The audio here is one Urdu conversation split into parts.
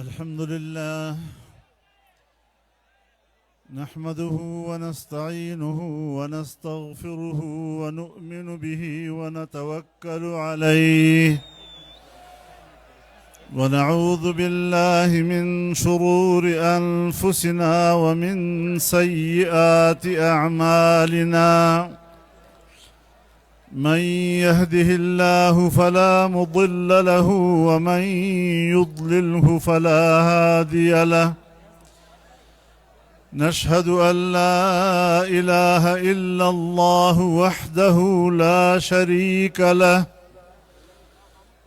الحمد لله نحمده ونستعينه ونستغفره ونؤمن به ونتوكل عليه ونعوذ بالله من شرور أنفسنا ومن سيئات أعمالنا من يهده الله فلا مضل له ومن يضلله فلا هادي له نشهد أن لا إله إلا الله وحده لا شريك له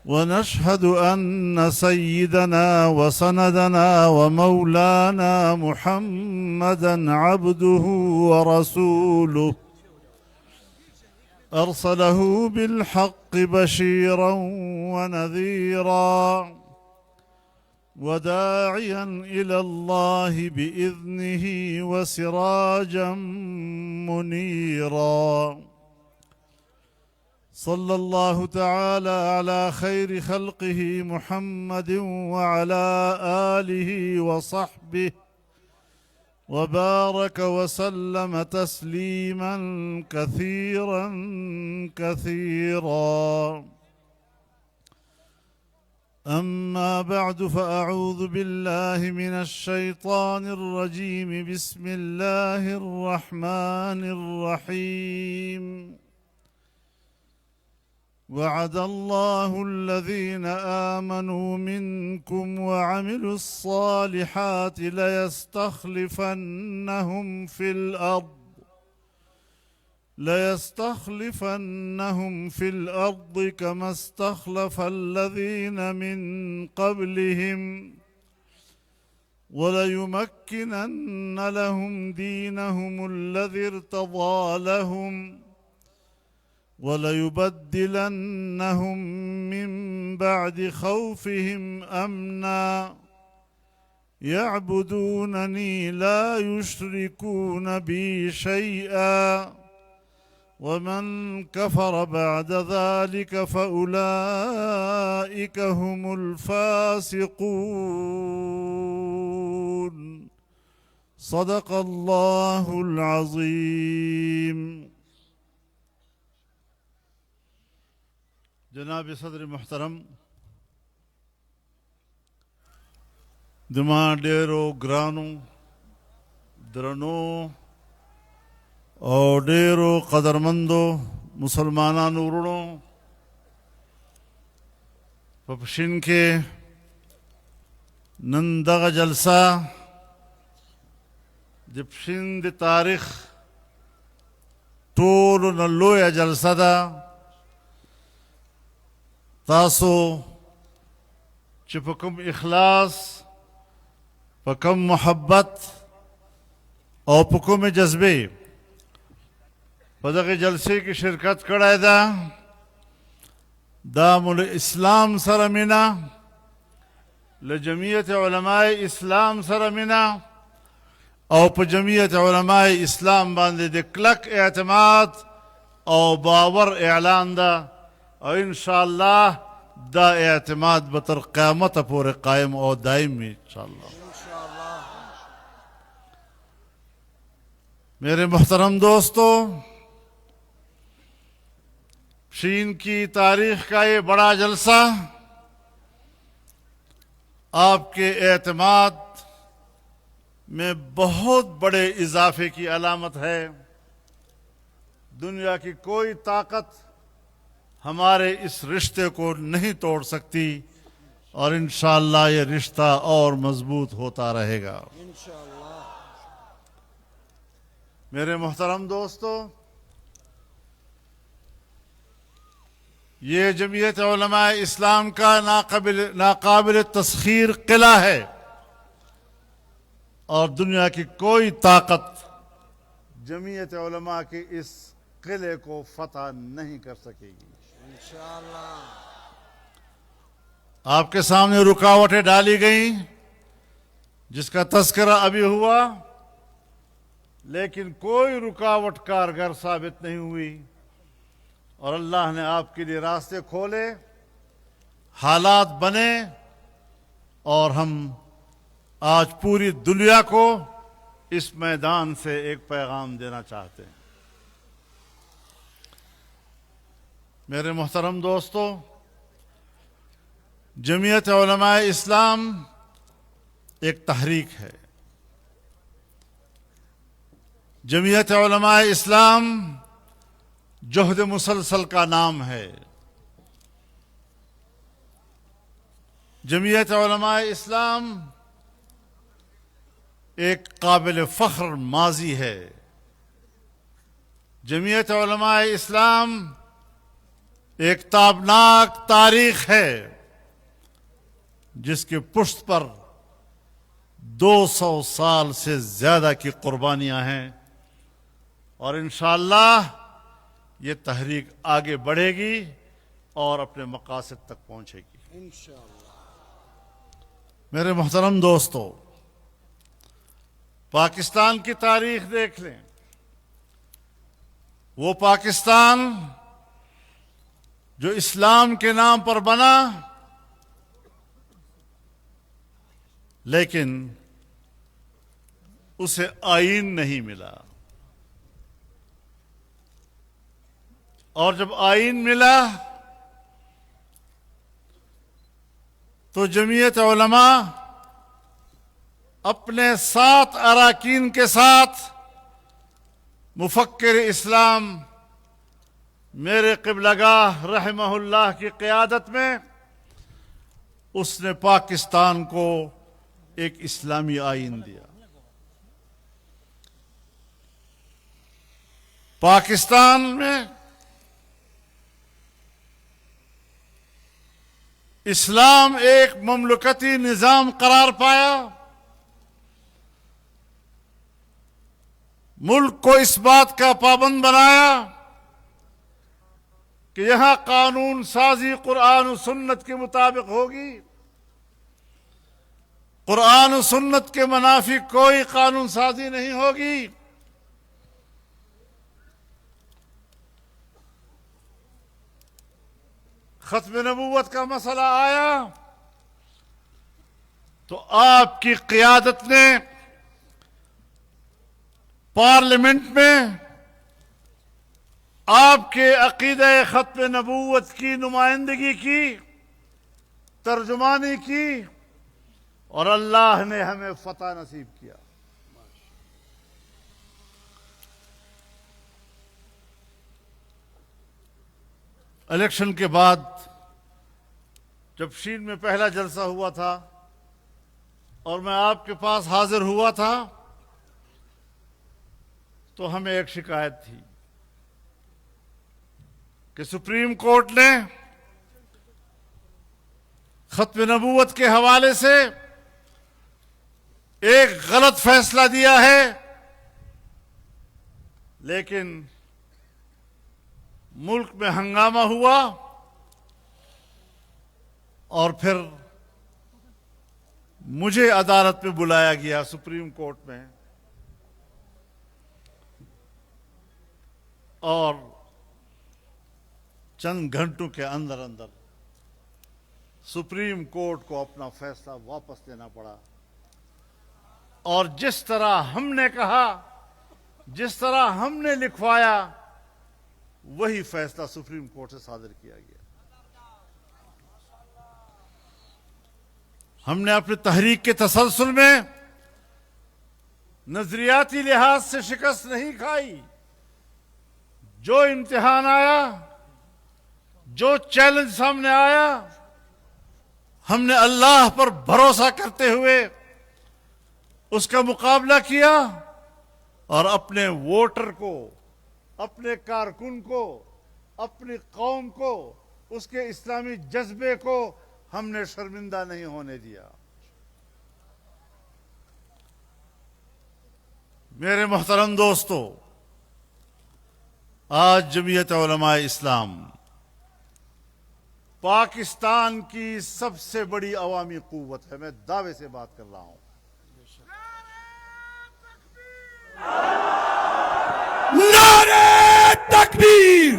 ونشهد أن سيدنا وسندنا ومولانا محمدًا عبده ورسوله أرسله بالحق بشيرا ونذيرا وداعيا إلى الله بإذنه وسراجا منيرا صلى الله تعالى على خير خلقه محمد وعلى آله وصحبه وبارك وسلم تسليما كثيرا كثيرا أما بعد فأعوذ بالله من الشيطان الرجيم بسم الله الرحمن الرحيم وعد الله الذين آمنوا منكم وعملوا الصالحات ليستخلفنهم في الأرض كما استخلف الذين من قبلهم وليمكنن لهم دينهم الذي ارتضى لهم وليبدلنهم من بعد خوفهم أمنا يعبدونني لا يشركون بي شيئا ومن كفر بعد ذلك فأولئك هم الفاسقون صدق الله العظيم. جناب صدر محترم دما ډیرو ګرانو درنو او ډیرو قدرمندو مسلمانانو ورونو په پښین کې نن دغه جلسه د پښین د تاریخ ټولو نه لویه جلسه ده. تاسو چې په کوم اخلاص په کوم محبت او په کوم جذبه په دغه جلسې کې شرکت کړی ده دا مول اسلام سره مینه له جمعیت علماء اسلام سره مینه او په جمعیت علماء اسلام باندې د کلک اعتماد او باور اعلان ده او انشاءاللہ دا اعتماد بطر قیامت پورے قائم اور دائم میں انشاءاللہ. میرے محترم دوستو، پښین کی تاریخ کا یہ بڑا جلسہ آپ کے اعتماد میں بہت بڑے اضافے کی علامت ہے. دنیا کی کوئی طاقت ہمارے اس رشتے کو نہیں توڑ سکتی اور انشاءاللہ یہ رشتہ اور مضبوط ہوتا رہے گا انشاءاللہ. میرے محترم دوستو، یہ جمعیت علماء اسلام کا ناقابل تسخیر قلعہ ہے اور دنیا کی کوئی طاقت جمعیت علماء کے اس قلعے کو فتح نہیں کر سکے گی انشاءاللہ. آپ کے سامنے رکاوٹیں ڈالی گئیں جس کا تذکرہ ابھی ہوا، لیکن کوئی رکاوٹ کارگر ثابت نہیں ہوئی اور اللہ نے آپ کے لیے راستے کھولے، حالات بنے اور ہم آج پوری دنیا کو اس میدان سے ایک پیغام دینا چاہتے ہیں۔ میرے محترم دوستو، جمعیت علماء اسلام ایک تحریک ہے۔ جمعیت علماء اسلام جہد مسلسل کا نام ہے۔ جمعیت علماء اسلام ایک قابل فخر ماضی ہے۔ جمعیت علماء اسلام ایک تابناک تاریخ ہے جس کے پشت پر 200 سال سے زیادہ کی قربانیاں ہیں، اور انشاءاللہ یہ تحریک آگے بڑھے گی اور اپنے مقاصد تک پہنچے گی انشاءاللہ۔ میرے محترم دوستو، پاکستان کی تاریخ دیکھ لیں۔ وہ پاکستان جو اسلام کے نام پر بنا، لیکن اسے آئین نہیں ملا، اور جب آئین ملا تو جمعیت علماء اپنے 7 اراکین کے ساتھ مفکر اسلام میرے قبلہ گاہ رحمہ اللہ کی قیادت میں اس نے پاکستان کو ایک اسلامی آئین دیا۔ پاکستان میں اسلام ایک مملکتی نظام قرار پایا۔ ملک کو اس بات کا پابند بنایا کہ یہاں قانون سازی قرآن و سنت کے مطابق ہوگی، قرآن و سنت کے منافی کوئی قانون سازی نہیں ہوگی۔ ختم نبوت کا مسئلہ آیا تو آپ کی قیادت نے پارلیمنٹ میں آپ کے عقیدہ ختم نبوت کی نمائندگی کی، ترجمانی کی، اور اللہ نے ہمیں فتح نصیب کیا۔ الیکشن کے بعد جب شین میں پہلا جلسہ ہوا تھا اور میں آپ کے پاس حاضر ہوا تھا تو ہمیں ایک شکایت تھی کہ سپریم کورٹ نے ختم نبوت کے حوالے سے ایک غلط فیصلہ دیا ہے، لیکن ملک میں ہنگامہ ہوا اور پھر مجھے عدالت میں بلایا گیا، سپریم کورٹ میں، اور چند گھنٹوں کے اندر اندر سپریم کورٹ کو اپنا فیصلہ واپس لینا پڑا، اور جس طرح ہم نے کہا، جس طرح ہم نے لکھوایا، وہی فیصلہ سپریم کورٹ سے صادر کیا گیا۔ ہم نے اپنی تحریک کے تسلسل میں نظریاتی لحاظ سے شکست نہیں کھائی۔ جو امتحان آیا، جو چیلنج سامنے آیا، ہم نے اللہ پر بھروسہ کرتے ہوئے اس کا مقابلہ کیا، اور اپنے ووٹر کو، اپنے کارکن کو، اپنی قوم کو، اس کے اسلامی جذبے کو ہم نے شرمندہ نہیں ہونے دیا۔ میرے محترم دوستو، آج جمعیت علماء اسلام پاکستان کی سب سے بڑی عوامی قوت ہے۔ میں دعوے سے بات کر رہا ہوں۔ نعرہ تکبیر!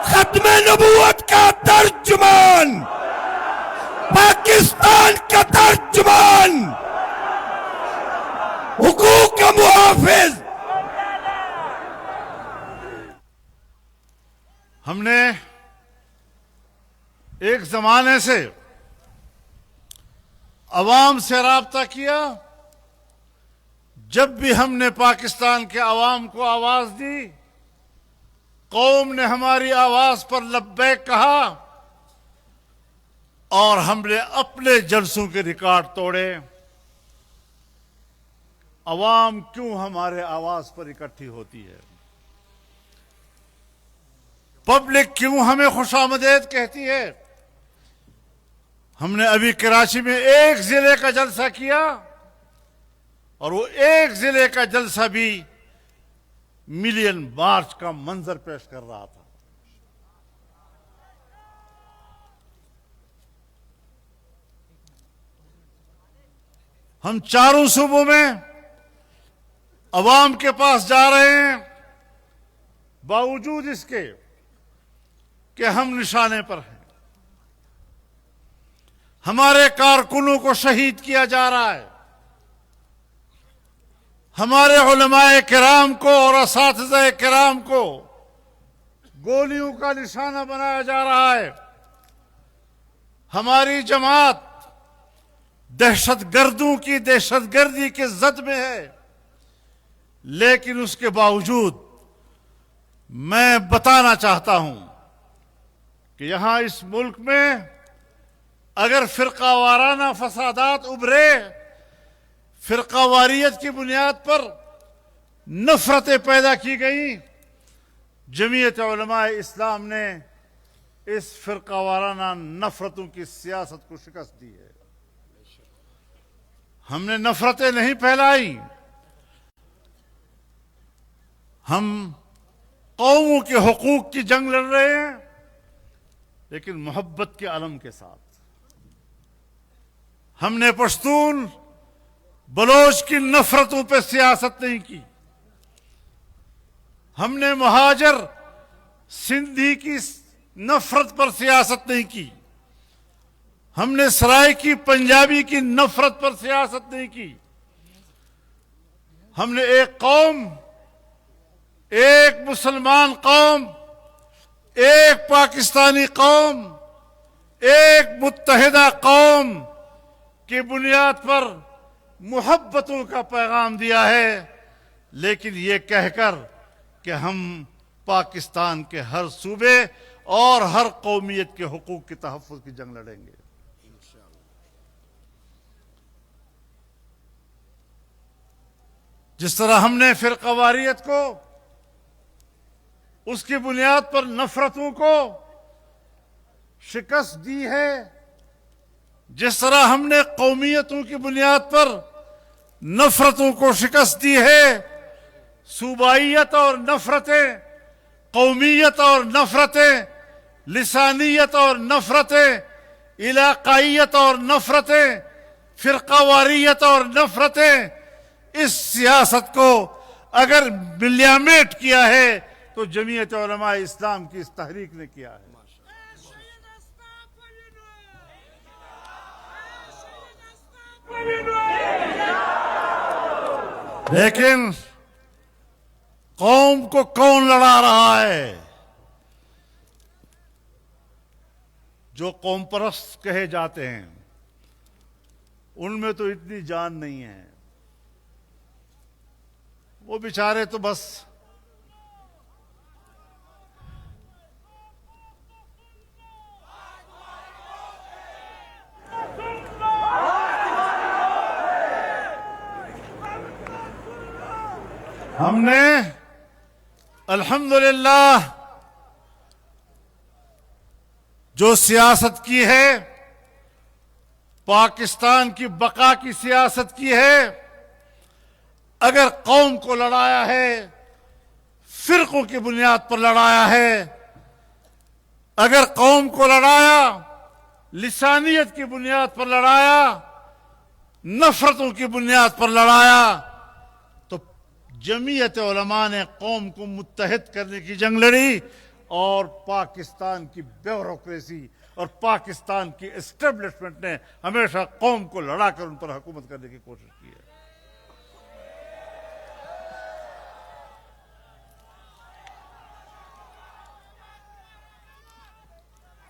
ختم نبوت کا ترجمان پاکستان کا ترجمان، حقوق کا محافظ. ہم نے ایک زمانے سے عوام سے رابطہ کیا. جب بھی ہم نے پاکستان کے عوام کو آواز دی، قوم نے ہماری آواز پر لبیک کہا اور ہم نے اپنے جلسوں کے ریکارڈ توڑے. عوام کیوں ہمارے آواز پر اکٹھی ہوتی ہے؟ پبلک کیوں ہمیں خوش آمدید کہتی ہے؟ ہم نے ابھی کراچی میں ایک ضلع کا جلسہ کیا اور وہ ایک ضلع کا جلسہ بھی ملین مارچ کا منظر پیش کر رہا تھا. ہم چاروں صوبوں میں عوام کے پاس جا رہے ہیں، باوجود اس کے کہ ہم نشانے پر ہیں. ہمارے کارکنوں کو شہید کیا جا رہا ہے، ہمارے علماء کرام کو اور اساتذہ کرام کو گولیوں کا نشانہ بنایا جا رہا ہے. ہماری جماعت دہشت گردوں کی دہشت گردی کے زد میں ہے، لیکن اس کے باوجود میں بتانا چاہتا ہوں کہ یہاں اس ملک میں اگر فرقہ وارانہ فسادات ابھرے، فرقہ واریت کی بنیاد پر نفرتیں پیدا کی گئیں، جمعیت علماء اسلام نے اس فرقہ وارانہ نفرتوں کی سیاست کو شکست دی ہے. ہم نے نفرتیں نہیں پھیلائی، ہم قوموں کے حقوق کی جنگ لڑ رہے ہیں، لیکن محبت کے علم کے ساتھ. ہم نے پشتون بلوچ کی نفرتوں پہ سیاست نہیں کی، ہم نے مہاجر سندھی کی نفرت پر سیاست نہیں کی، ہم نے سرائکی پنجابی کی نفرت پر سیاست نہیں کی. ہم نے ایک قوم، ایک مسلمان قوم، ایک پاکستانی قوم، ایک متحدہ قوم کی بنیاد پر محبتوں کا پیغام دیا ہے، لیکن یہ کہہ کر کہ ہم پاکستان کے ہر صوبے اور ہر قومیت کے حقوق کے تحفظ کی جنگ لڑیں گے. جس طرح ہم نے فرقہ واریت کو، اس کی بنیاد پر نفرتوں کو شکست دی ہے، جس طرح ہم نے قومیتوں کی بنیاد پر نفرتوں کو شکست دی ہے، صوبائیت اور نفرتیں، قومیت اور نفرتیں، لسانیت اور نفرتیں، علاقائیت اور نفرتیں، فرقہ واریت اور نفرتیں، اس سیاست کو اگر ملیامیٹ کیا ہے تو جمعیت علماء اسلام کی اس تحریک نے کیا ہے. لیکن قوم کو کون لڑا رہا ہے؟ جو قوم پرست کہے جاتے ہیں، ان میں تو اتنی جان نہیں ہے. وہ بیچارے تو بس ہم نے الحمدللہ جو سیاست کی ہے، پاکستان کی بقا کی سیاست کی ہے. اگر قوم کو لڑایا ہے، فرقوں کی بنیاد پر لڑایا ہے، اگر قوم کو لڑایا، لسانیت کی بنیاد پر لڑایا، نفرتوں کی بنیاد پر لڑایا، تو جمعیت علماء نے قوم کو متحد کرنے کی جنگ لڑی اور پاکستان کی بیوروکریسی اور پاکستان کی اسٹیبلشمنٹ نے ہمیشہ قوم کو لڑا کر ان پر حکومت کرنے کی کوشش کی ہے.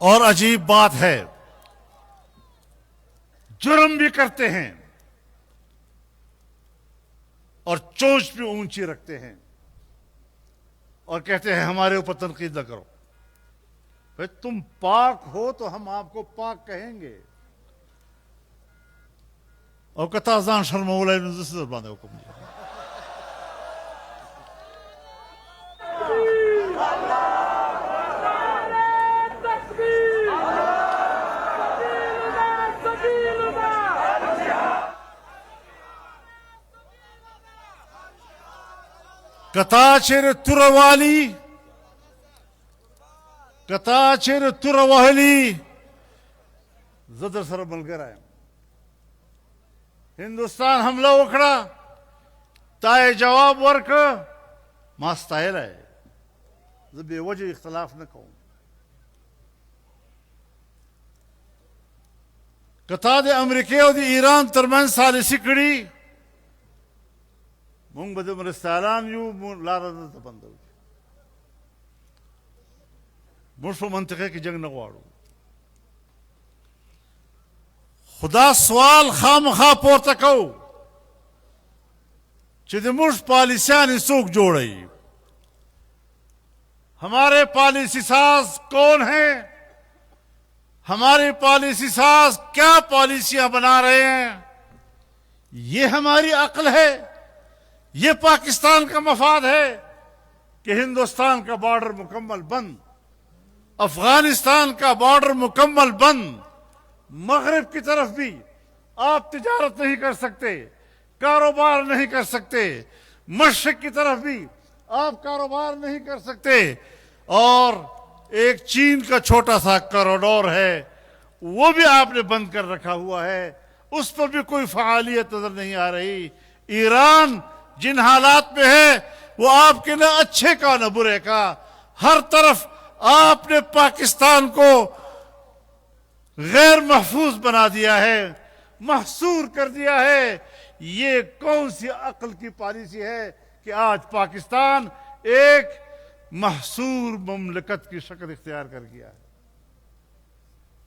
اور عجیب بات ہے، جرم بھی کرتے ہیں اور چونچ بھی اونچی رکھتے ہیں اور کہتے ہیں ہمارے اوپر تنقید نہ کرو. بھئی تم پاک ہو تو ہم آپ کو پاک کہیں گے. اور کتا زان شرمولای نو زسر باندې حکم دی. کتا چیر توروالی، کتا چیر توروالی زدر سر ملگر آئے. ہندوستان حملہ وکڑا تائے جواب ورک ماستائل ہے. بے وجہ اختلاف نہ کہوں. کتا دے امریکہ اور دے ایران ترمن سالسی کڑی مونگ بدے مرستالان یو لارا نتا بندو. مرسو منطقے کی جنگ نغوارو. خدا سوال خام خواہ پورتا کو چھ دے مرس پالیسیانی سوک جوڑئی. ہمارے پالیسی ساز کون ہیں؟ ہمارے پالیسی ساز کیا پالیسیاں بنا رہے ہیں؟ یہ ہماری عقل ہے؟ یہ پاکستان کا مفاد ہے کہ ہندوستان کا بارڈر مکمل بند، افغانستان کا بارڈر مکمل بند، مغرب کی طرف بھی آپ تجارت نہیں کر سکتے، کاروبار نہیں کر سکتے، مشرق کی طرف بھی آپ کاروبار نہیں کر سکتے، اور ایک چین کا چھوٹا سا کوریڈور ہے وہ بھی آپ نے بند کر رکھا ہوا ہے، اس پر بھی کوئی فعالیت نظر نہیں آ رہی. ایران جن حالات میں ہے وہ آپ کے نہ اچھے کا نہ برے کا، ہر طرف آپ نے پاکستان کو غیر محفوظ بنا دیا ہے، محصور کر دیا ہے. یہ کون سی عقل کی پالیسی ہے کہ آج پاکستان ایک محصور مملکت کی شکل اختیار کر گیا ہے؟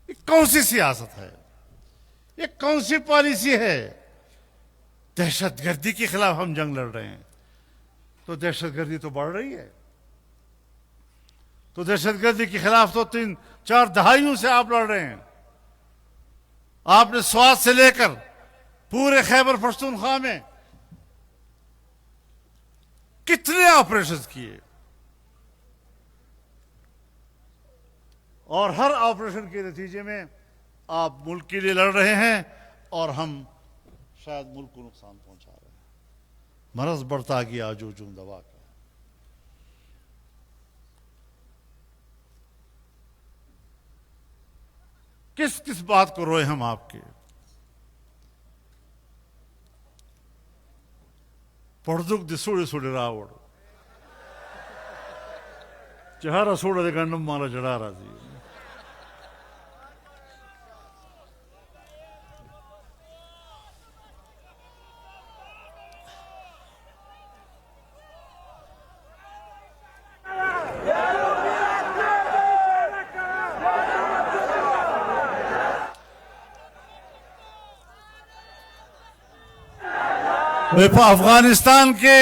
یہ کون سی سیاست ہے؟ یہ کون سی پالیسی ہے؟ دہشت گردی کے خلاف ہم جنگ لڑ رہے ہیں تو دہشت گردی تو بڑھ رہی ہے. تو دہشت گردی کے خلاف تو 3-4 دہائیوں سے آپ لڑ رہے ہیں. آپ نے سوات سے لے کر پورے خیبر پختونخوا میں کتنے آپریشن کیے، اور ہر آپریشن کے نتیجے میں آپ ملک کے لیے لڑ رہے ہیں اور ہم شاید ملک کو نقصان پہنچا رہے ہیں. مرض بڑھتا گیا جو دوا کا. کس کس بات کو روئے ہم آپ کے؟ پردک دی سوڑے سوڑے راوڑ چہارا سوڑا دے گنڈم مالا جڑا رہا تھی. افغانستان کے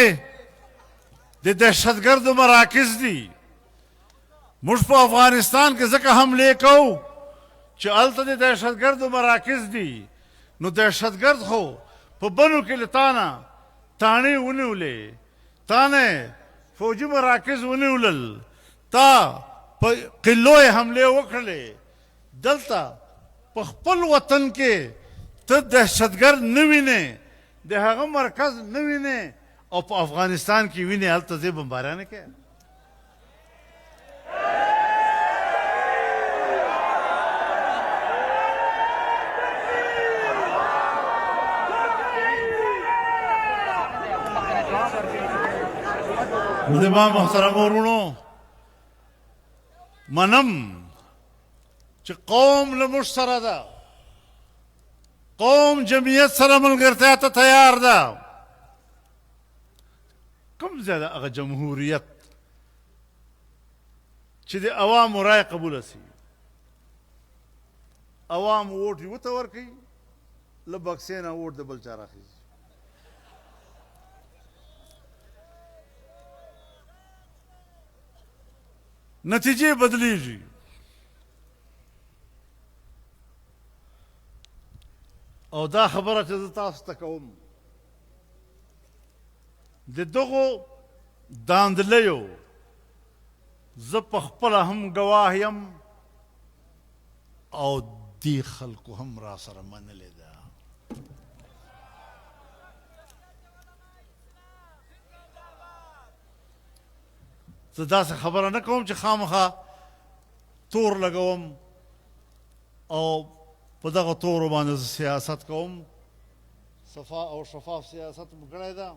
دہشت گرد مراکز دی مجھ پا افغانستان کے ذکر ہم لے کو چلتا دے دہشت گرد مراکز دی نو دہشت گرد ہو پا بنو کے لتانا تانے انہوں لے تانے فوجی مراکز انہوں لل تا پا قلوئے حملے وکھلے دلتا پا خپل وطن کے تا دہشت گرد نوینے دہاغ مرکز نوینے اور پا افغانستان کی وینے حل تزیب بمبارانے کیا. مدماء محترم ورونو منم چې قوم له موږ سره ده، قوم جمعیت سره ملګرتیا ته تیار ده. کوم ځای ده هغه جمهوریت چې د عوامو رای قبوله سي، عوام ووټ یو ته ورکوي، له بکسې نه ووټ د بل چا راخیږي. نتیجې بدلیږي. او دا خبره چې زه تاسو ته کوم، د دغو داندلیو زه په خپله هم ګواه یم او دې خلکو هم را سره منلې ده. زه داسې خبره نه کوم چې خامخا تور لګوم او په دغه تورو باندې زه سیاست کوم. صفا او شفاف سیاست مو کړی ده.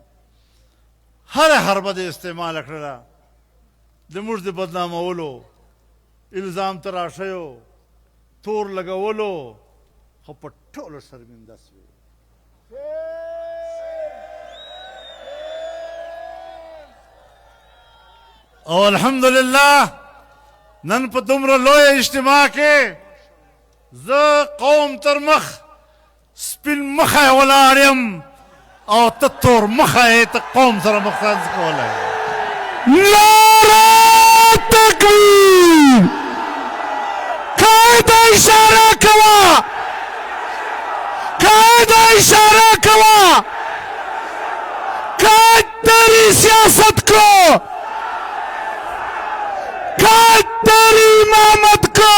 هره حربه د استعمال کړله، د موږ د بدنامولو، الزام تراشیو، تور لګولو، خو په ټولو شرمنده سوې. او الحمدلله نن په دومره لویه اجتماع کې زه قوم تر مخ سپین مخه ولاړ یم او ته تور مخه یې، ته قوم سره مخالف کولی. نعرہ تکبیر! قاعدہ اشارہ کوا، قاعدہ اشارہ کوا، قائد تیری سیاست کو، قائد تیری امامت کو.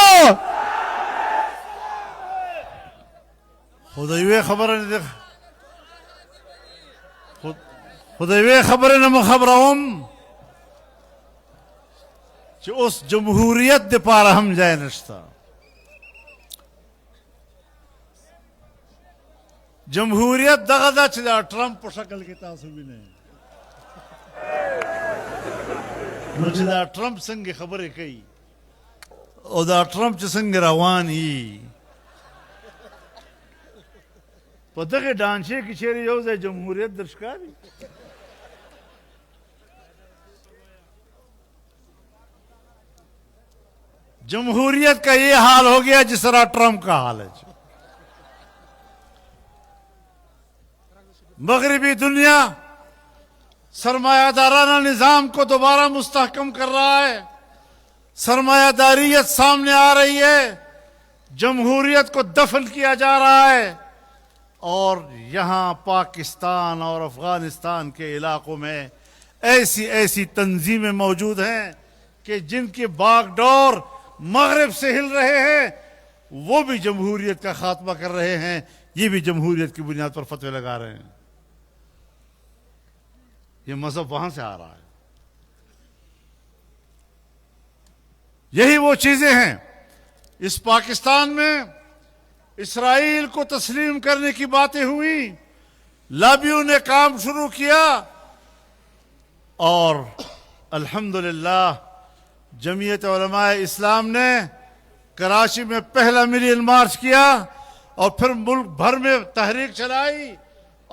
خو د یوې خبرې نه مو خبروم چې اوس جمهوریت دپاره هم ځای نشته. جمهوریت دغه ده چې د ټرمپ په شکل کې تاسو وینئ. نو چې دا ټرمپ څنګه خبرې کوي او دا ټرمپ چې څنګه روان وي، په دغه ډانچې کې چیرې یو ځای جمهوریت در ښکاري؟ جمہوریت کا یہ حال ہو گیا جس طرح ٹرمپ کا حال ہے. مغربی دنیا سرمایہ دارانہ نظام کو دوبارہ مستحکم کر رہا ہے، سرمایہ داریت سامنے آ رہی ہے، جمہوریت کو دفن کیا جا رہا ہے. اور یہاں پاکستان اور افغانستان کے علاقوں میں ایسی ایسی تنظیمیں موجود ہیں کہ جن کے باغ ڈور مغرب سے ہل رہے ہیں، وہ بھی جمہوریت کا خاتمہ کر رہے ہیں، یہ بھی جمہوریت کی بنیاد پر فتوے لگا رہے ہیں. یہ مذہب وہاں سے آ رہا ہے. یہی وہ چیزیں ہیں. اس پاکستان میں اسرائیل کو تسلیم کرنے کی باتیں ہوئی، لابیوں نے کام شروع کیا اور الحمدللہ جمعیت علماء اسلام نے کراچی میں پہلا ملین مارچ کیا اور پھر ملک بھر میں تحریک چلائی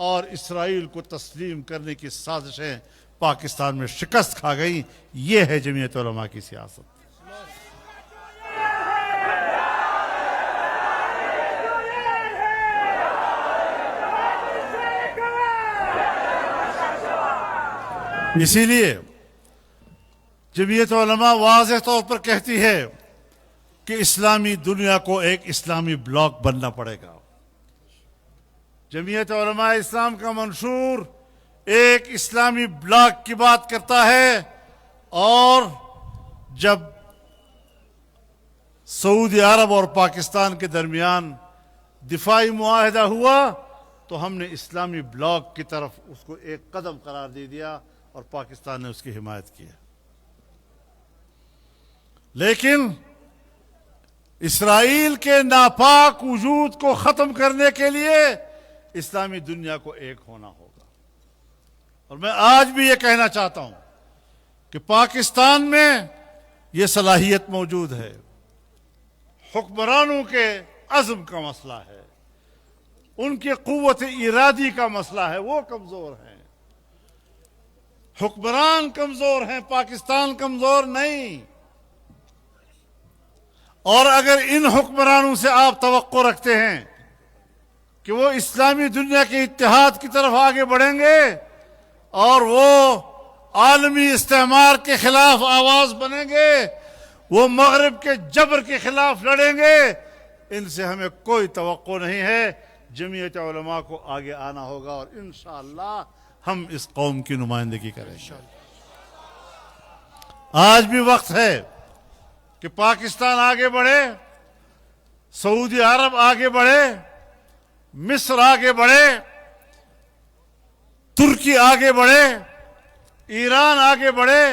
اور اسرائیل کو تسلیم کرنے کی سازشیں پاکستان میں شکست کھا گئی. یہ ہے جمعیت علماء کی سیاست. اسی لیے جمعیت علماء واضح طور پر کہتی ہے کہ اسلامی دنیا کو ایک اسلامی بلاک بننا پڑے گا. جمعیت علماء اسلام کا منشور ایک اسلامی بلاک کی بات کرتا ہے. اور جب سعودی عرب اور پاکستان کے درمیان دفاعی معاہدہ ہوا تو ہم نے اسلامی بلاک کی طرف اس کو ایک قدم قرار دے دیا اور پاکستان نے اس کی حمایت کی. لیکن اسرائیل کے ناپاک وجود کو ختم کرنے کے لیے اسلامی دنیا کو ایک ہونا ہوگا. اور میں آج بھی یہ کہنا چاہتا ہوں کہ پاکستان میں یہ صلاحیت موجود ہے، حکمرانوں کے عزم کا مسئلہ ہے، ان کی قوت ارادی کا مسئلہ ہے، وہ کمزور ہیں، حکمران کمزور ہیں، پاکستان کمزور نہیں۔ اور اگر ان حکمرانوں سے آپ توقع رکھتے ہیں کہ وہ اسلامی دنیا کے اتحاد کی طرف آگے بڑھیں گے اور وہ عالمی استعمار کے خلاف آواز بنیں گے، وہ مغرب کے جبر کے خلاف لڑیں گے، ان سے ہمیں کوئی توقع نہیں ہے۔ جمعیت علماء کو آگے آنا ہوگا اور انشاءاللہ ہم اس قوم کی نمائندگی کریں گے۔ آج بھی وقت ہے کہ پاکستان آگے بڑھے، سعودی عرب آگے بڑھے، مصر آگے بڑھے، ترکی آگے بڑھے، ایران آگے بڑھے،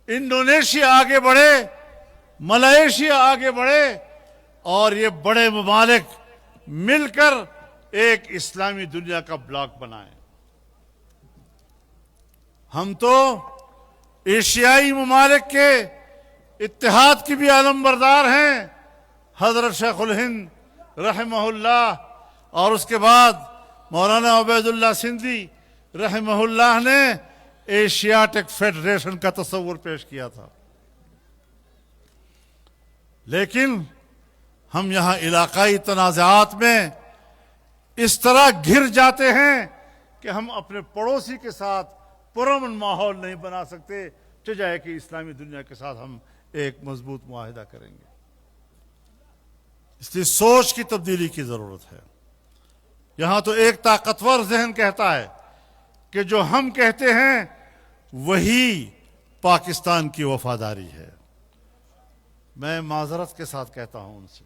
انڈونیشیا آگے بڑھے، ملائیشیا آگے بڑھے، اور یہ بڑے ممالک مل کر ایک اسلامی دنیا کا بلاک بنائیں۔ ہم تو ایشیائی ممالک کے اتحاد کی بھی علم بردار ہیں۔ حضرت شیخ الہند رحمہ اللہ اور اس کے بعد مولانا عبید اللہ سندھی رحمہ اللہ نے ایشیاٹک فیڈریشن کا تصور پیش کیا تھا، لیکن ہم یہاں علاقائی تنازعات میں اس طرح گھر جاتے ہیں کہ ہم اپنے پڑوسی کے ساتھ پرامن ماحول نہیں بنا سکتے، چاہے کہ اسلامی دنیا کے ساتھ ہم ایک مضبوط معاہدہ کریں گے۔ اس لیے سوچ کی تبدیلی کی ضرورت ہے۔ یہاں تو ایک طاقتور ذہن کہتا ہے کہ جو ہم کہتے ہیں وہی پاکستان کی وفاداری ہے۔ میں معذرت کے ساتھ کہتا ہوں ان سے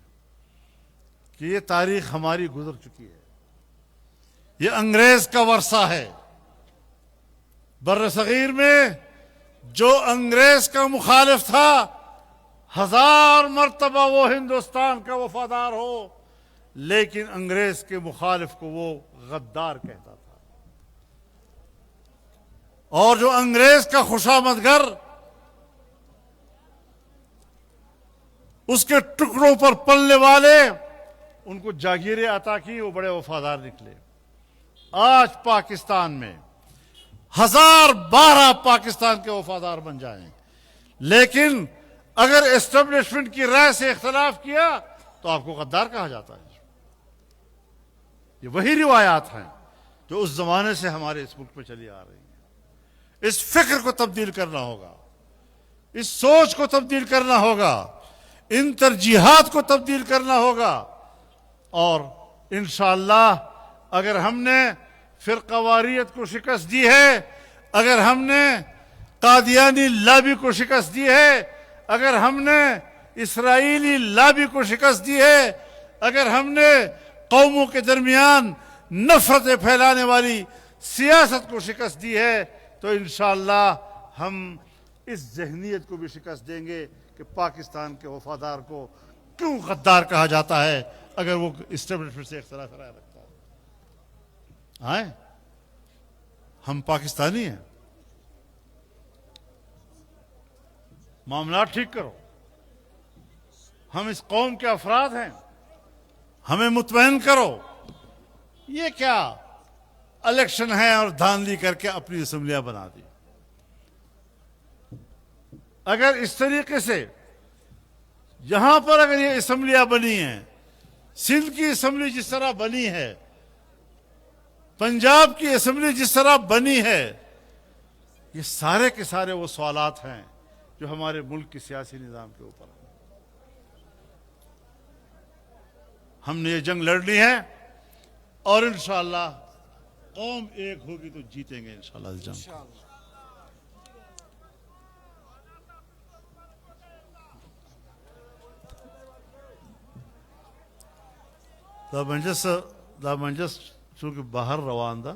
کہ یہ تاریخ ہماری گزر چکی ہے، یہ انگریز کا ورثہ ہے۔ بر صغیر میں جو انگریز کا مخالف تھا، 1000 مرتبہ وہ ہندوستان کا وفادار ہو، لیکن انگریز کے مخالف کو وہ غدار کہتا تھا۔ اور جو انگریز کا خوشامدگر، اس کے ٹکڑوں پر پلنے والے، ان کو جاگیریں عطا کی، وہ بڑے وفادار نکلے۔ آج پاکستان میں 1012 پاکستان کے وفادار بن جائیں، لیکن اگر اسٹیبلشمنٹ کی رائے سے اختلاف کیا تو آپ کو غدار کہا جاتا ہے۔ یہ وہی روایات ہیں جو اس زمانے سے ہمارے اس ملک میں چلی آ رہی ہیں۔ اس فکر کو تبدیل کرنا ہوگا، اس سوچ کو تبدیل کرنا ہوگا، ان ترجیحات کو تبدیل کرنا ہوگا، اور انشاءاللہ اگر ہم نے فرقہ واریت کو شکست دی ہے، اگر ہم نے قادیانی لابی کو شکست دی ہے، اگر ہم نے اسرائیلی لابی کو شکست دی ہے، اگر ہم نے قوموں کے درمیان نفرتیں پھیلانے والی سیاست کو شکست دی ہے، تو انشاءاللہ ہم اس ذہنیت کو بھی شکست دیں گے کہ پاکستان کے وفادار کو کیوں غدار کہا جاتا ہے اگر وہ اسٹیبلشمنٹ سے اختلاف رائے رکھتا ہے۔ آئیں، ہم پاکستانی ہیں، معاملات ٹھیک کرو۔ ہم اس قوم کے افراد ہیں، ہمیں مطمئن کرو۔ یہ کیا الیکشن ہے اور دھاندلی کر کے اپنی اسمبلیاں بنا دی؟ اگر اس طریقے سے یہاں پر اگر یہ اسمبلیاں بنی ہیں، سندھ کی اسمبلی جس طرح بنی ہے، پنجاب کی اسمبلی جس طرح بنی ہے، یہ سارے کے سارے وہ سوالات ہیں جو ہمارے ملک کے سیاسی نظام کے اوپر ہیں۔ ہم نے یہ جنگ لڑنی ہے اور انشاءاللہ قوم ایک ہوگی تو جیتیں گے انشاءاللہ اس جنگ کو۔ دا منجس چونکہ باہر روان دا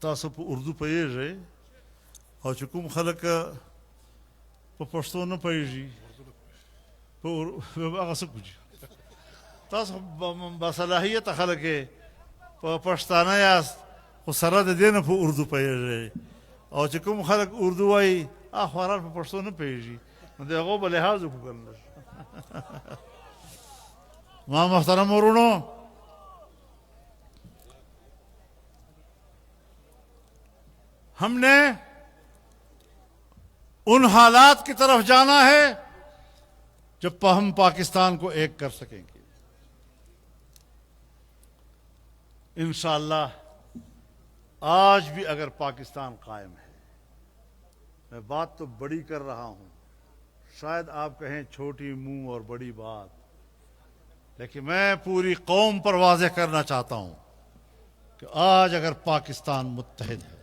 تاسو په اردو پوهیږئ او چې کوم خلک په پښتو نه پوهیږي په هغه څه کوي تاسو باصلاحیت خلک په پښتانه یاست خو سره د دې نه په اردو پوهیږئ او چې کوم خلک اردو وایي خواران په پښتو نه پوهیږي نو د هغو به لحاظ وکړو. ماں محترم ورونو، ہم نے ان حالات کی طرف جانا ہے جب ہم پاکستان کو ایک کر سکیں گے انشاءاللہ۔ آج بھی اگر پاکستان قائم ہے، میں بات تو بڑی کر رہا ہوں، شاید آپ کہیں چھوٹی منہ اور بڑی بات، لیکن میں پوری قوم پر واضح کرنا چاہتا ہوں کہ آج اگر پاکستان متحد ہے،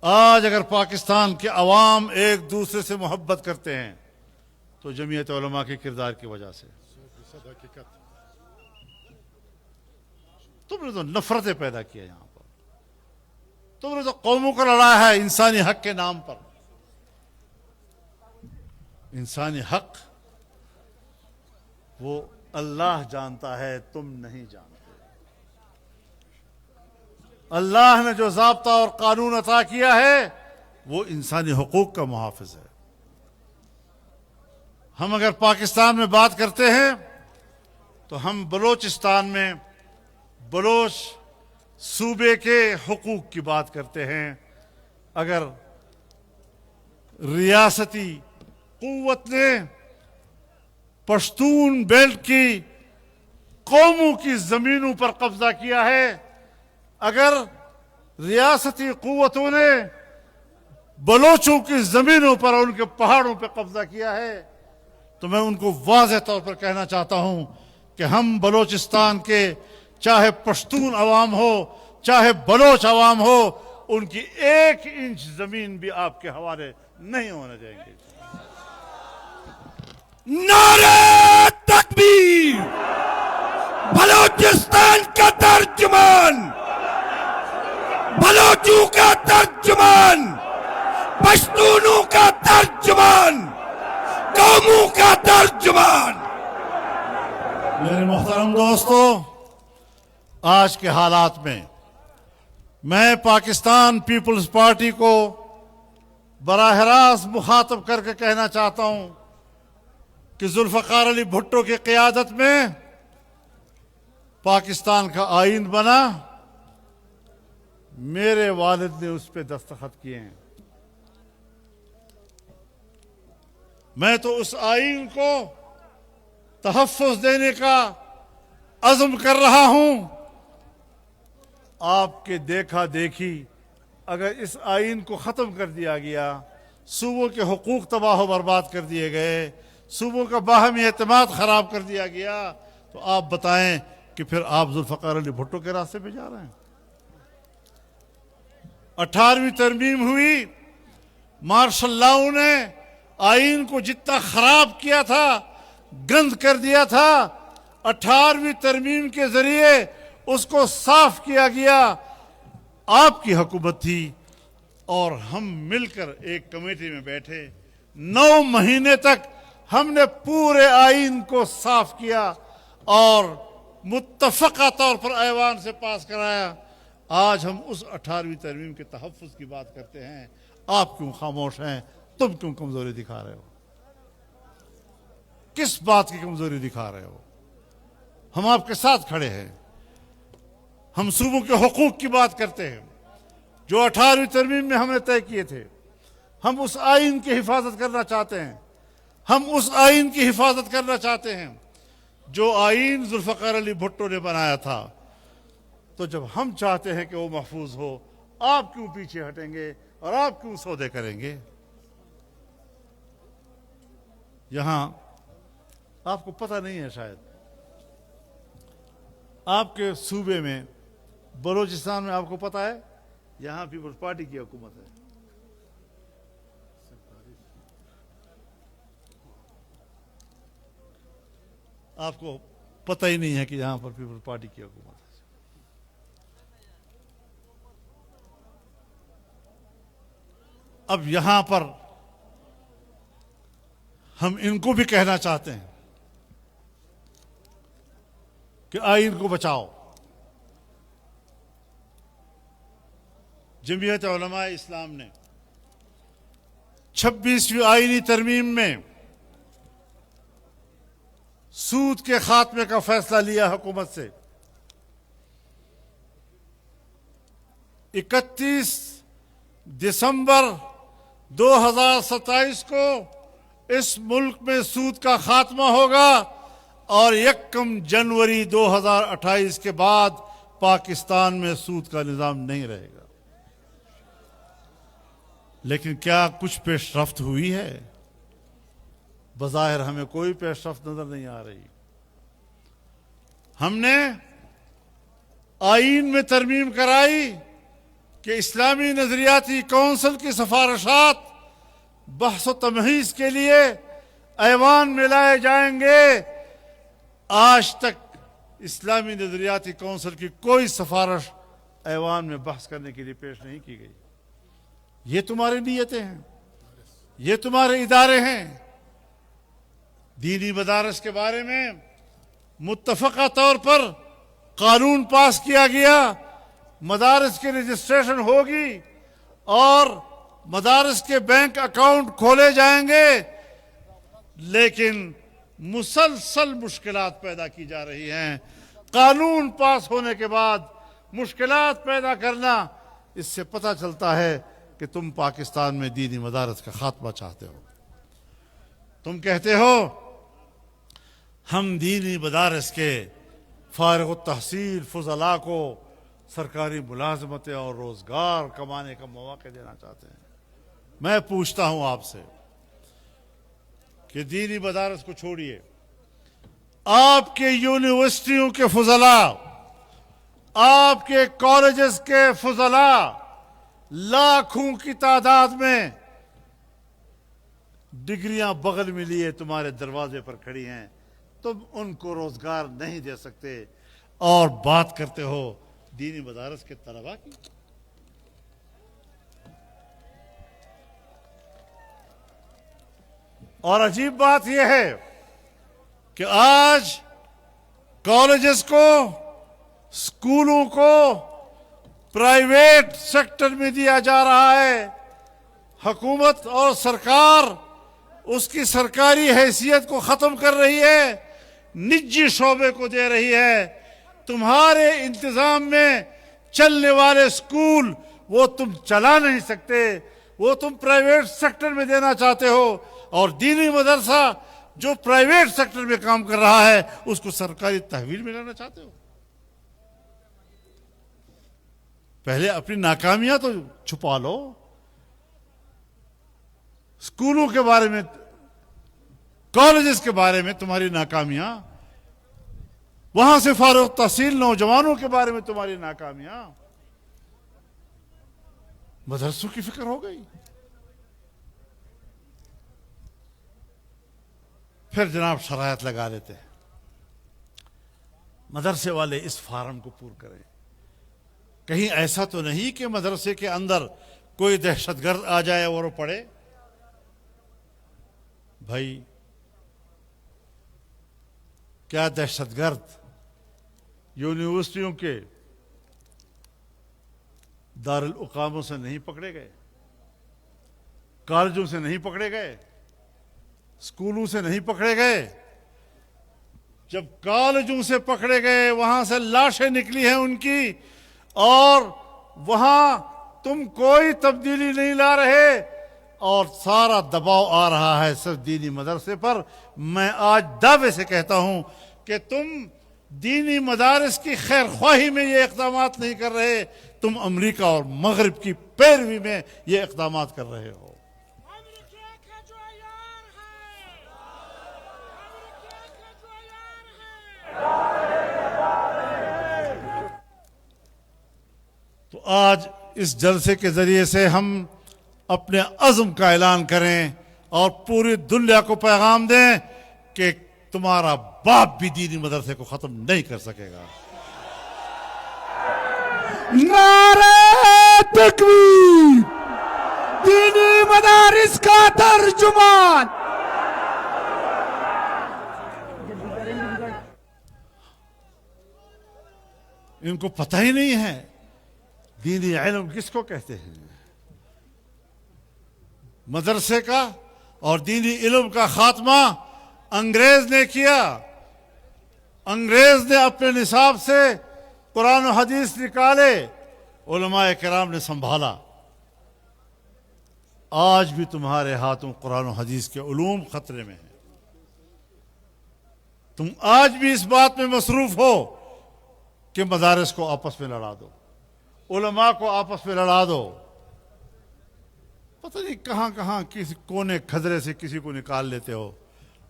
آج اگر پاکستان کے عوام ایک دوسرے سے محبت کرتے ہیں تو جمعیت علماء کے کردار کی وجہ سے۔ تم نے تو نفرتیں پیدا کی ہے یہاں پر، تم نے تو قوموں کو لڑایا ہے انسانی حق کے نام پر۔ انسانی حق وہ اللہ جانتا ہے، تم نہیں جانتے۔ اللہ نے جو ضابطہ اور قانون عطا کیا ہے وہ انسانی حقوق کا محافظ ہے۔ ہم اگر پاکستان میں بات کرتے ہیں تو ہم بلوچستان میں بلوچ صوبے کے حقوق کی بات کرتے ہیں۔ اگر ریاستی قوت نے پشتون بیلٹ کی قوموں کی زمینوں پر قبضہ کیا ہے، اگر ریاستی قوتوں نے بلوچوں کی زمینوں پر اور ان کے پہاڑوں پر قبضہ کیا ہے، تو میں ان کو واضح طور پر کہنا چاہتا ہوں کہ ہم بلوچستان کے چاہے پشتون عوام ہو چاہے بلوچ عوام ہو، ان کی 1 انچ زمین بھی آپ کے حوالے نہیں ہونے دیں گے۔ نعرہ تکبیر! بلوچستان کا ترجمان، بلوچوں کا ترجمان، پشتونوں کا ترجمان، قوموں کا ترجمان۔ میرے محترم دوستو، آج کے حالات میں میں پاکستان پیپلز پارٹی کو براہ راست مخاطب کر کے کہنا چاہتا ہوں کہ ذوالفقار علی بھٹو کی قیادت میں پاکستان کا آئین بنا، میرے والد نے اس پہ دستخط کیے ہیں۔ میں تو اس آئین کو تحفظ دینے کا عزم کر رہا ہوں۔ آپ کے دیکھا دیکھی اگر اس آئین کو ختم کر دیا گیا، صوبوں کے حقوق تباہ و برباد کر دیے گئے، صوبوں کا باہمی اعتماد خراب کر دیا گیا، تو آپ بتائیں کہ پھر آپ ذوالفقار علی بھٹو کے راستے پہ جا رہے ہیں۔ 18ویں ترمیم ہوئی، مارشل لاؤ نے آئین کو جتنا خراب کیا تھا، گند کر دیا تھا، 18ویں ترمیم کے ذریعے اس کو صاف کیا گیا۔ آپ کی حکومت تھی اور ہم مل کر ایک کمیٹی میں بیٹھے، 9 مہینے تک ہم نے پورے آئین کو صاف کیا اور متفقہ طور پر ایوان سے پاس کرایا۔ آج ہم اس 18ویں ترمیم کے تحفظ کی بات کرتے ہیں، آپ کیوں خاموش ہیں؟ تم کیوں کمزوری دکھا رہے ہو؟ کس بات کی کمزوری دکھا رہے ہو؟ ہم آپ کے ساتھ کھڑے ہیں، ہم صوبوں کے حقوق کی بات کرتے ہیں جو 18ویں ترمیم میں ہم نے طے کیے تھے۔ ہم اس آئین کی حفاظت کرنا چاہتے ہیں، ہم اس آئین کی حفاظت کرنا چاہتے ہیں جو آئین ذوالفقار علی بھٹو نے بنایا تھا۔ تو جب ہم چاہتے ہیں کہ وہ محفوظ ہو، آپ کیوں پیچھے ہٹیں گے اور آپ کیوں سودے کریں گے؟ یہاں آپ کو پتہ نہیں ہے، شاید آپ کے صوبے میں بلوچستان میں آپ کو پتہ ہے یہاں پیپلز پارٹی کی حکومت ہے۔ آپ کو پتہ ہی نہیں ہے کہ یہاں پر پیپلز پارٹی کی حکومت ہے۔ اب یہاں پر ہم ان کو بھی کہنا چاہتے ہیں کہ آئین کو بچاؤ۔ جمعیت علماء اسلام نے 26ویں آئینی ترمیم میں سود کے خاتمے کا فیصلہ لیا حکومت سے. 31 دسمبر 2027 کو اس ملک میں سود کا خاتمہ ہوگا اور 1 جنوری 2028 کے بعد پاکستان میں سود کا نظام نہیں رہے گا. لیکن کیا کچھ پیش رفت ہوئی ہے؟ بظاہر ہمیں کوئی پیش رفت نظر نہیں آ رہی. ہم نے آئین میں ترمیم کرائی کہ اسلامی نظریاتی کونسل کی سفارشات بحث و تمہیز کے لیے ایوان میں لائے جائیں گے. آج تک اسلامی نظریاتی کونسل کی کوئی سفارش ایوان میں بحث کرنے کے لیے پیش نہیں کی گئی. یہ تمہاری نیتیں ہیں، یہ تمہارے ادارے ہیں. دینی مدارس کے بارے میں متفقہ طور پر قانون پاس کیا گیا، مدارس کی رجسٹریشن ہوگی اور مدارس کے بینک اکاؤنٹ کھولے جائیں گے، لیکن مسلسل مشکلات پیدا کی جا رہی ہیں. قانون پاس ہونے کے بعد مشکلات پیدا کرنا، اس سے پتہ چلتا ہے کہ تم پاکستان میں دینی مدارس کا خاتمہ چاہتے ہو. تم کہتے ہو ہم دینی مدارس کے فارغ التحصیل فضلاء کو سرکاری ملازمتیں اور روزگار کمانے کا مواقع دینا چاہتے ہیں. میں پوچھتا ہوں آپ سے کہ دینی مدارس کو چھوڑیے، آپ کے یونیورسٹیوں کے فضلاء، آپ کے کالجز کے فضلاء لاکھوں کی تعداد میں ڈگریاں بغل میں لیے تمہارے دروازے پر کھڑی ہیں. تم ان کو روزگار نہیں دے سکتے اور بات کرتے ہو دینی مدارس کے طلباء کی. اور عجیب بات یہ ہے کہ آج کالجز کو، اسکولوں کو پرائیویٹ سیکٹر میں دیا جا رہا ہے. حکومت اور سرکار اس کی سرکاری حیثیت کو ختم کر رہی ہے، نجی شعبے کو دے رہی ہے. تمہارے انتظام میں چلنے والے اسکول وہ تم چلا نہیں سکتے، وہ تم پرائیویٹ سیکٹر میں دینا چاہتے ہو، اور دینی مدرسہ جو پرائیویٹ سیکٹر میں کام کر رہا ہے اس کو سرکاری تحویل میں لانا چاہتے ہو. پہلے اپنی ناکامیاں تو چھپا لو. اسکولوں کے بارے میں، کالجز کے بارے میں تمہاری ناکامیاں، وہاں سے فارغ التحصیل نوجوانوں کے بارے میں تمہاری ناکامیاں. مدرسوں کی فکر ہو گئی. پھر جناب شرائط لگا لیتے ہیں. مدرسے والے اس فارم کو پور کریں. کہیں ایسا تو نہیں کہ مدرسے کے اندر کوئی دہشت گرد آ جائے اور وہ پڑھے. بھائی کیا دہشت گرد یونیورسٹیوں کے دارالاقاموں سے نہیں پکڑے گئے؟ کالجوں سے نہیں پکڑے گئے؟ اسکولوں سے نہیں پکڑے گئے؟ جب کالجوں سے پکڑے گئے وہاں سے لاشیں نکلی ہیں ان کی، اور وہاں تم کوئی تبدیلی نہیں لا رہے اور سارا دباؤ آ رہا ہے صرف دینی مدرسے پر. میں آج دعوے سے کہتا ہوں کہ تم دینی مدارس کی خیر خواہی میں یہ اقدامات نہیں کر رہے، تم امریکہ اور مغرب کی پیروی میں یہ اقدامات کر رہے ہو. تو آج اس جلسے کے ذریعے سے ہم اپنے عزم کا اعلان کریں اور پوری دنیا کو پیغام دیں کہ تمہارا باپ بھی دینی مدرسے کو ختم نہیں کر سکے گا. نعرہ تکبیر! دینی مدارس کا ترجمان ان کو پتہ ہی نہیں ہے دینی علم کس کو کہتے ہیں. مدرسے کا اور دینی علم کا خاتمہ انگریز نے کیا، انگریز نے اپنے نصاب سے قرآن و حدیث نکالے، علماء کرام نے سنبھالا۔ آج بھی تمہارے ہاتھوں قرآن و حدیث کے علوم خطرے میں ہیں۔ تم آج بھی اس بات میں مصروف ہو کہ مدارس کو آپس میں لڑا دو، علماء کو آپس میں لڑا دو۔ پتہ نہیں کہاں کہاں کسی کونے کھدرے سے کسی کو نکال لیتے ہو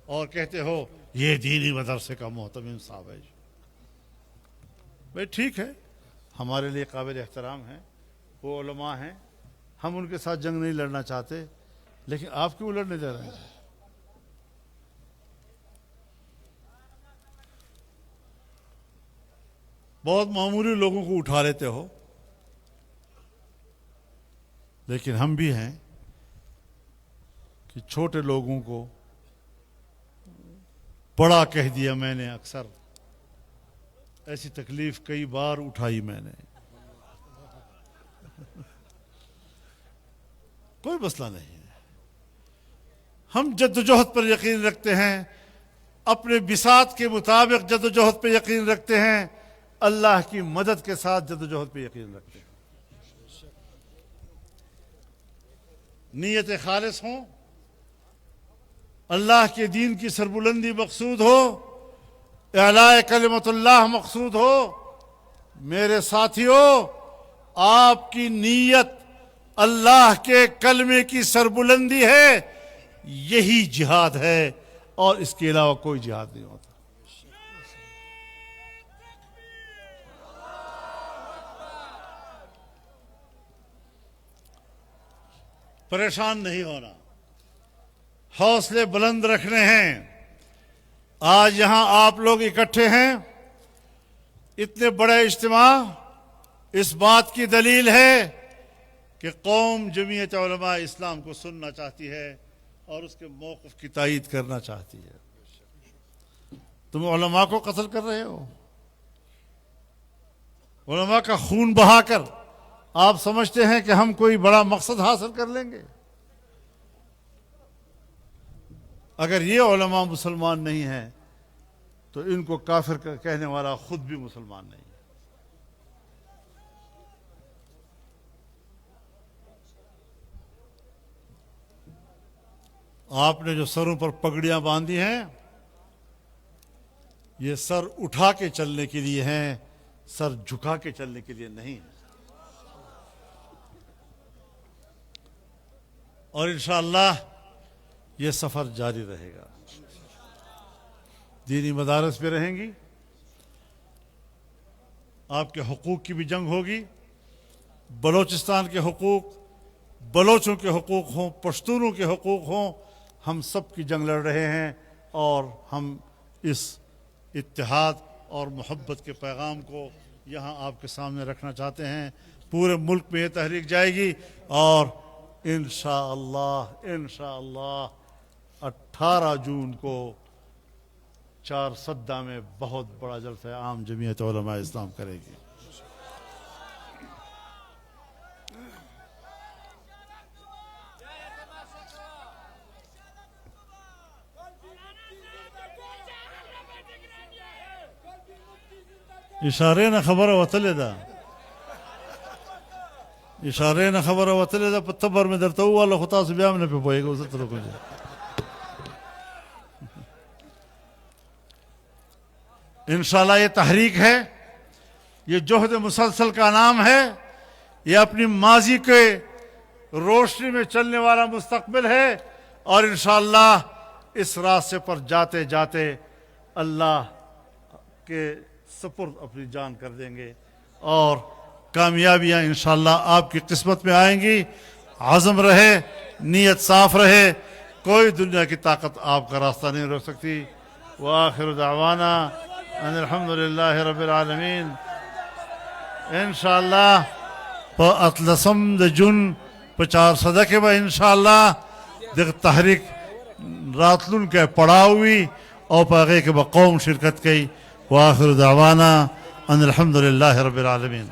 اور کہتے ہو یہ دینی مدرسے کا محتمم صاحب ہے۔ بھائی ٹھیک ہے، ہمارے لیے قابل احترام ہیں، وہ علماء ہیں، ہم ان کے ساتھ جنگ نہیں لڑنا چاہتے، لیکن آپ کیوں لڑنے دے رہے ہیں؟ بہت معمولی لوگوں کو اٹھا لیتے ہو، لیکن ہم بھی ہیں کہ چھوٹے لوگوں کو بڑا کہہ دیا میں نے۔ اکثر ایسی تکلیف کئی بار اٹھائی میں نے، کوئی مسئلہ نہیں ہے۔ ہم جدوجہد پر یقین رکھتے ہیں، اپنے بساط کے مطابق جدوجہد پہ یقین رکھتے ہیں، اللہ کی مدد کے ساتھ جدوجہد پہ یقین رکھتے ہیں۔ نیت خالص ہوں، اللہ کے دین کی سربلندی مقصود ہو، اعلاء کلمت اللہ مقصود ہو۔ میرے ساتھیوں، آپ کی نیت اللہ کے کلمے کی سربلندی ہے، یہی جہاد ہے، اور اس کے علاوہ کوئی جہاد نہیں ہوتا۔ پریشان نہیں ہونا، حوصلے بلند رکھنے ہیں۔ آج یہاں آپ لوگ اکٹھے ہیں، اتنے بڑے اجتماع اس بات کی دلیل ہے کہ قوم جمعیت علماء اسلام کو سننا چاہتی ہے اور اس کے موقف کی تائید کرنا چاہتی ہے۔ تم علماء کو قتل کر رہے ہو، علماء کا خون بہا کر آپ سمجھتے ہیں کہ ہم کوئی بڑا مقصد حاصل کر لیں گے؟ اگر یہ علماء مسلمان نہیں ہیں تو ان کو کافر کہنے والا خود بھی مسلمان نہیں ہے۔ آپ نے جو سروں پر پگڑیاں باندھی ہیں، یہ سر اٹھا کے چلنے کے لیے ہیں، سر جھکا کے چلنے کے لیے نہیں ہے۔ اور انشاءاللہ یہ سفر جاری رہے گا، دینی مدارس بھی رہیں گی، آپ کے حقوق کی بھی جنگ ہوگی، بلوچستان کے حقوق، بلوچوں کے حقوق ہوں، پشتونوں کے حقوق ہوں، ہم سب کی جنگ لڑ رہے ہیں، اور ہم اس اتحاد اور محبت کے پیغام کو یہاں آپ کے سامنے رکھنا چاہتے ہیں۔ پورے ملک میں یہ تحریک جائے گی، اور انشاءاللہ 18 جون کو چارسدہ میں بہت بڑا جلسہ عام جمعیت علماء اسلام کرے گی۔ اشارے نہ خبر وتلے دا، اشارے نہ خبر وتلے دا، پتبر میں درتا ہوا اللہ خطا سے بیام نہ پہ پوئے گا، اسے طرح کو جائے۔ انشاءاللہ یہ تحریک ہے، یہ جہد مسلسل کا نام ہے، یہ اپنی ماضی کے روشنی میں چلنے والا مستقبل ہے، اور انشاءاللہ اس راستے پر جاتے جاتے اللہ کے سپرد اپنی جان کر دیں گے، اور کامیابیاں انشاءاللہ آپ کی قسمت میں آئیں گی۔ عزم رہے، نیت صاف رہے، کوئی دنیا کی طاقت آپ کا راستہ نہیں روک سکتی۔ وآخر دعوانا ان الحمدللہ رب العالمین۔ انشاءاللہ پا اتلسم د جن پا 4 کے با انشاءاللہ دیکھ تحریک راتلون کے پڑاوی اور پاگے کے با قوم شرکت کی۔ وآخر دعوانا ان الحمدللہ رب العالمین۔